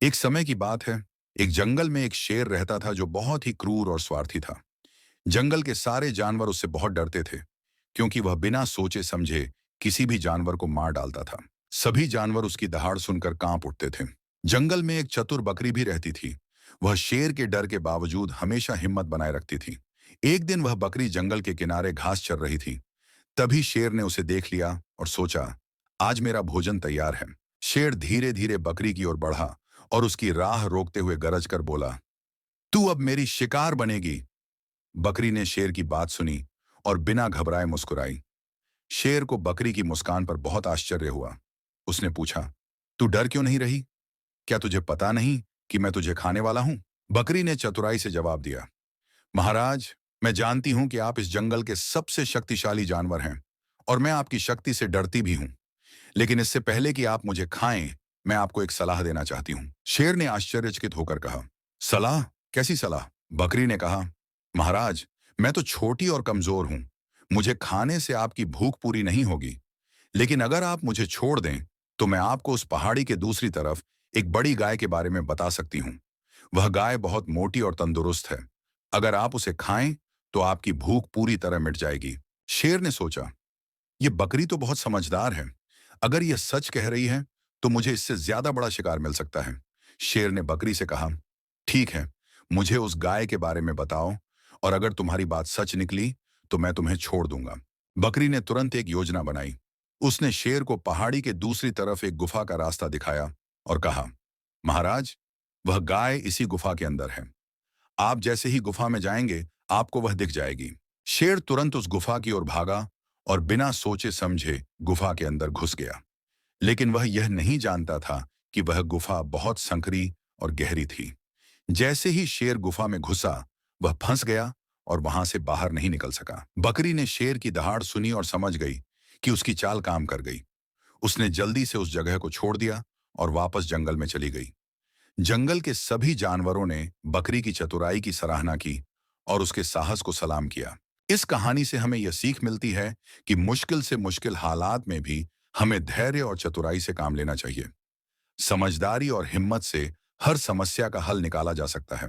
एक समय की बात है। एक जंगल में एक शेर रहता था जो बहुत ही क्रूर और स्वार्थी था। जंगल के सारे जानवर उससे बहुत डरते थे, क्योंकि वह बिना सोचे समझे किसी भी जानवर को मार डालता था। सभी जानवर उसकी दहाड़ सुनकर कांप उठते थे। जंगल में एक चतुर बकरी भी रहती थी। वह शेर के डर के बावजूद हमेशा हिम्मत बनाए रखती थी। एक दिन वह बकरी जंगल के किनारे घास चर रही थी। तभी शेर ने उसे देख लिया और सोचा, आज मेरा भोजन तैयार है। शेर धीरे धीरे बकरी की ओर बढ़ा और उसकी राह रोकते हुए गरज कर बोला, तू अब मेरी शिकार बनेगी। बकरी ने शेर की बात सुनी और बिना घबराए मुस्कुराई। शेर को बकरी की मुस्कान पर बहुत आश्चर्य हुआ। उसने पूछा, तू डर क्यों नहीं रही? क्या तुझे पता नहीं कि मैं तुझे खाने वाला हूं? बकरी ने चतुराई से जवाब दिया, महाराज, मैं जानती हूं कि आप इस जंगल के सबसे शक्तिशाली जानवर हैं और मैं आपकी शक्ति से डरती भी हूं। लेकिन इससे पहले कि आप मुझे खाएं, मैं आपको एक सलाह देना चाहती हूं। शेर ने आश्चर्यचकित होकर कहा, सलाह? कैसी सलाह? बकरी ने कहा, महाराज, मैं तो छोटी और कमजोर हूं। मुझे खाने से आपकी भूख पूरी नहीं होगी। लेकिन अगर आप मुझे छोड़ दें, तो मैं आपको उस पहाड़ी के दूसरी तरफ एक बड़ी गाय के बारे में बता सकती हूँ। वह गाय बहुत मोटी और तंदुरुस्त है। अगर आप उसे खाएं, तो आपकी भूख पूरी तरह मिट जाएगी। शेर ने सोचा, ये बकरी तो बहुत समझदार है। अगर यह सच कह रही है, तो मुझे इससे ज्यादा बड़ा शिकार मिल सकता है। शेर ने बकरी से कहा, ठीक है, मुझे उस गाय के बारे में बताओ, और अगर तुम्हारी बात सच निकली, तो मैं तुम्हें छोड़ दूंगा। बकरी ने तुरंत एक योजना बनाई। उसने शेर को पहाड़ी के दूसरी तरफ एक गुफा का रास्ता दिखाया और कहा, महाराज, वह गाय इसी गुफा के अंदर है। आप जैसे ही गुफा में जाएंगे, आपको वह दिख जाएगी। शेर तुरंत उस गुफा की ओर भागा और बिना सोचे समझे गुफा के अंदर घुस गया। लेकिन वह यह नहीं जानता था कि वह गुफा बहुत संकरी और गहरी थी। जैसे ही शेर गुफा में घुसा, वह फंस गया और वहां से बाहर नहीं निकल सका। बकरी ने शेर की दहाड़ सुनी और समझ गई कि उसकी चाल काम कर गई। उसने जल्दी से उस जगह को छोड़ दिया और वापस जंगल में चली गई। जंगल के सभी जानवरों ने बकरी की चतुराई की सराहना की और उसके साहस को सलाम किया। इस कहानी से हमें यह सीख मिलती है कि मुश्किल से मुश्किल हालात में भी हमें धैर्य और चतुराई से काम लेना चाहिए। समझदारी और हिम्मत से हर समस्या का हल निकाला जा सकता है।